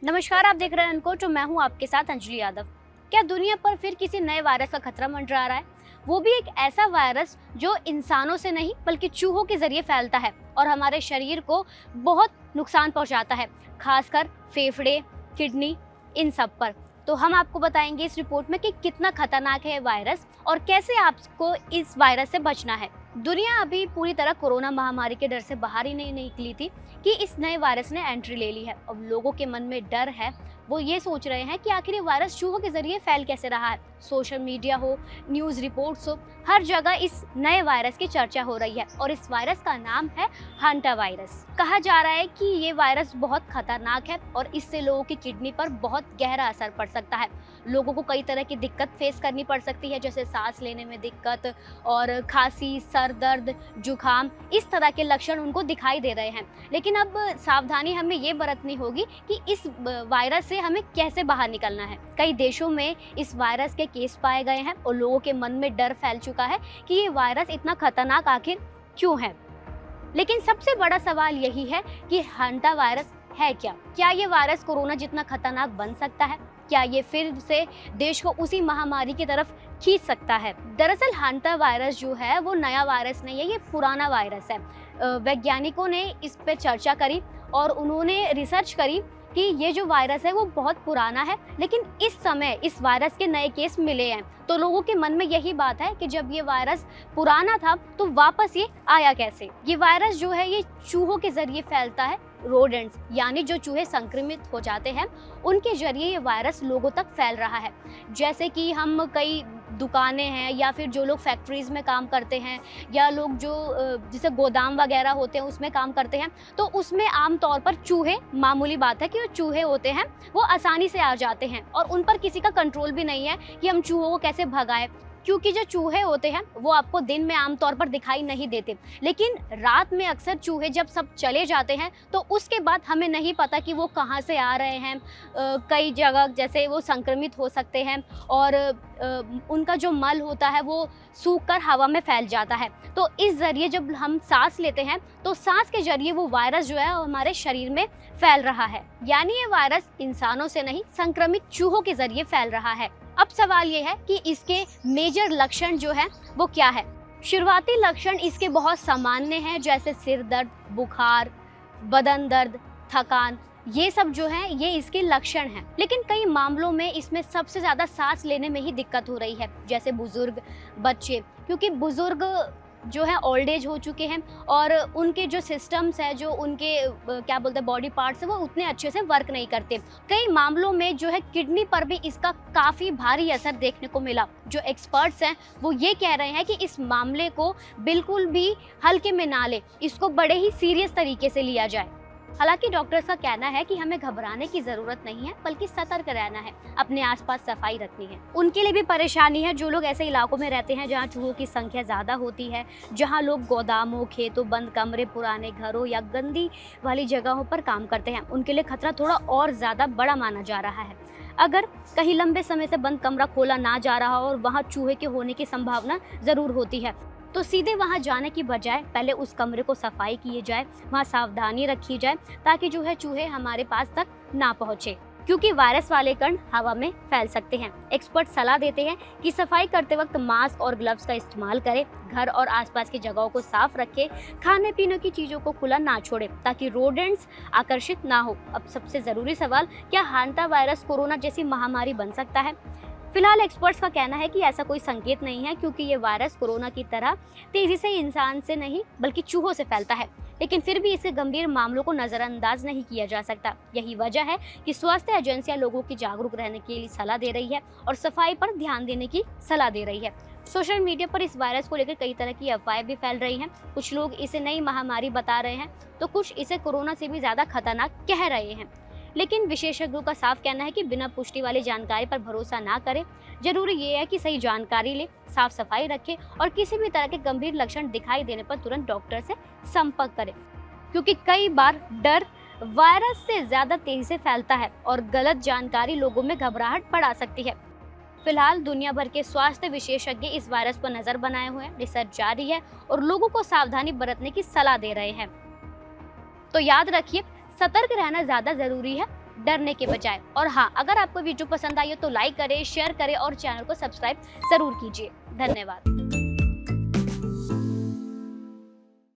नमस्कार, आप देख रहे हैं अनकोट और मैं हूं आपके साथ अंजलि यादव। क्या दुनिया पर फिर किसी नए वायरस का खतरा मंडरा रहा है? वो भी एक ऐसा वायरस जो इंसानों से नहीं बल्कि चूहों के जरिए फैलता है और हमारे शरीर को बहुत नुकसान पहुंचाता है, खासकर फेफड़े, किडनी, इन सब पर। तो हम आपको बताएंगे इस रिपोर्ट में कि कितना खतरनाक है ये वायरस और कैसे आपको इस वायरस से बचना है। दुनिया अभी पूरी तरह कोरोना महामारी के डर से बाहर ही नहीं निकली थी कि इस नए वायरस ने एंट्री ले ली है। अब लोगों के मन में डर है, वो ये सोच रहे हैं कि आखिर ये वायरस चूहों के जरिए फैल कैसे रहा है। सोशल मीडिया हो, न्यूज़ रिपोर्ट्स हो, हर जगह इस नए वायरस की चर्चा हो रही है और इस वायरस का नाम है हंटा वायरस। कहा जा रहा है कि ये वायरस बहुत खतरनाक है और इससे लोगों की किडनी पर बहुत गहरा असर पड़ सकता है। लोगों को कई तरह की दिक्कत फेस करनी पड़ सकती है, जैसे सांस लेने में दिक्कत और खांसी, सर दर्द, जुकाम, इस तरह के लक्षण उनको दिखाई दे रहे हैं। लेकिन अब सावधानी हमें ये बरतनी होगी कि इस वायरस से हमें कैसे बाहर निकलना है। कई देशों में इस वायरस के केस पाए गए हैं और लोगों के मन में डर फैल चुका है कि ये वायरस इतना खतरनाक आखिर क्यों है। लेकिन सबसे बड़ा सवाल यही है कि हंटा वायरस है क्या? क्या ये वायरस कोरोना जितना खतरनाक बन सकता है? क्या ये फिर से देश को उसी महामारी की तरफ खींच सकता है? दरअसल हंटा वायरस जो है वो नया वायरस नहीं है, ये पुराना वायरस है। वैज्ञानिकों ने इस पे चर्चा करी और उन्होंने रिसर्च करी कि ये जो वायरस है वो बहुत पुराना है, लेकिन इस समय इस वायरस के नए केस मिले हैं। तो लोगों के मन में यही बात है कि जब ये वायरस पुराना था तो वापस ये आया कैसे? ये वायरस जो है ये चूहों के जरिए फैलता है। रोडेंट्स यानी जो चूहे संक्रमित हो जाते हैं उनके जरिए ये वायरस लोगों तक फैल रहा है। जैसे कि हम कई दुकानें हैं या फिर जो लोग फैक्ट्रीज में काम करते हैं या लोग जो जैसे गोदाम वगैरह होते हैं उसमें काम करते हैं, तो उसमें आमतौर पर चूहे, मामूली बात है कि वो चूहे होते हैं, वो आसानी से आ जाते हैं और उन पर किसी का कंट्रोल भी नहीं है कि हम चूहों को कैसे भगाएं। क्योंकि जो चूहे होते हैं वो आपको दिन में आमतौर पर दिखाई नहीं देते, लेकिन रात में अक्सर चूहे जब सब चले जाते हैं तो उसके बाद हमें नहीं पता कि वो कहाँ से आ रहे हैं। कई जगह जैसे वो संक्रमित हो सकते हैं और उनका जो मल होता है वो सूख कर हवा में फैल जाता है। तो इस जरिए जब हम सांस लेते हैं तो सांस के जरिए वो वायरस जो है हमारे शरीर में फैल रहा है। यानी ये वायरस इंसानों से नहीं, संक्रमित चूहों के जरिए फैल रहा है। अब सवाल ये है कि इसके मेजर लक्षण जो है वो क्या है? शुरुआती लक्षण इसके बहुत सामान्य हैं, जैसे सिर दर्द, बुखार, बदन दर्द, थकान, ये सब जो है ये इसके लक्षण हैं। लेकिन कई मामलों में इसमें सबसे ज़्यादा सांस लेने में ही दिक्कत हो रही है, जैसे बुजुर्ग, बच्चे, क्योंकि बुजुर्ग जो है ओल्ड एज हो चुके हैं और उनके जो सिस्टम्स है, जो उनके क्या बोलते हैं बॉडी पार्ट्स है, वो उतने अच्छे से वर्क नहीं करते। कई मामलों में जो है किडनी पर भी इसका काफ़ी भारी असर देखने को मिला। जो एक्सपर्ट्स हैं वो ये कह रहे हैं कि इस मामले को बिल्कुल भी हल्के में ना लें, इसको बड़े ही सीरियस तरीके से लिया जाए। हालांकि डॉक्टर्स का कहना है कि हमें घबराने की ज़रूरत नहीं है, बल्कि सतर्क रहना है, अपने आसपास सफाई रखनी है। उनके लिए भी परेशानी है जो लोग ऐसे इलाकों में रहते हैं जहां चूहों की संख्या ज़्यादा होती है, जहां लोग गोदामों, खेतों, बंद कमरे, पुराने घरों या गंदी वाली जगहों पर काम करते हैं। उनके लिए खतरा थोड़ा और ज़्यादा बड़ा माना जा रहा है। अगर कहीं लंबे समय से बंद कमरा खोला ना जा रहा हो और वहाँ चूहे के होने की संभावना ज़रूर होती है, तो सीधे वहाँ जाने की बजाय पहले उस कमरे को सफाई किए जाए, वहाँ सावधानी रखी जाए ताकि जो है चूहे हमारे पास तक ना पहुँचे, क्योंकि वायरस वाले कण हवा में फैल सकते हैं। एक्सपर्ट सलाह देते हैं कि सफाई करते वक्त मास्क और ग्लव्स का इस्तेमाल करें, घर और आसपास की जगहों को साफ रखें, खाने पीने की चीज़ों को खुला ना छोड़ें ताकि रोडेंट्स आकर्षित ना हो। अब सबसे ज़रूरी सवाल, क्या हंटा वायरस कोरोना जैसी महामारी बन सकता है? फिलहाल एक्सपर्ट्स का कहना है कि ऐसा कोई संकेत नहीं है, क्योंकि ये वायरस कोरोना की तरह तेजी से इंसान से नहीं बल्कि चूहों से फैलता है। लेकिन फिर भी इसके गंभीर मामलों को नज़रअंदाज नहीं किया जा सकता। यही वजह है कि स्वास्थ्य एजेंसियां लोगों की जागरूक रहने के लिए सलाह दे रही है और सफाई पर ध्यान देने की सलाह दे रही है। सोशल मीडिया पर इस वायरस को लेकर कई तरह की अफवाहें भी फैल रही हैं। कुछ लोग इसे नई महामारी बता रहे हैं तो कुछ इसे कोरोना से भी ज़्यादा खतरनाक कह रहे हैं। लेकिन विशेषज्ञों का साफ कहना है कि बिना पुष्टि वाली जानकारी पर भरोसा ना करें। जरूरी ये है कि सही जानकारी लें, साफ सफाई रखें और किसी भी तरह के गंभीर लक्षण दिखाई देने पर तुरंत डॉक्टर से संपर्क करें, क्योंकि कई बार डर वायरस से ज़्यादा तेजी से फैलता है और गलत जानकारी लोगों में घबराहट बढ़ा सकती है। फिलहाल दुनिया भर के स्वास्थ्य विशेषज्ञ इस वायरस पर नजर बनाए हुए हैं, रिसर्च जारी है और लोगों को सावधानी बरतने की सलाह दे रहे हैं। तो याद रखिए, सतर्क रहना ज़्यादा ज़रूरी है, डरने के बजाय। और हाँ, अगर आपको वीडियो पसंद आई हो तो लाइक करें, शेयर करें और चैनल को सब्सक्राइब जरूर कीजिए। धन्यवाद।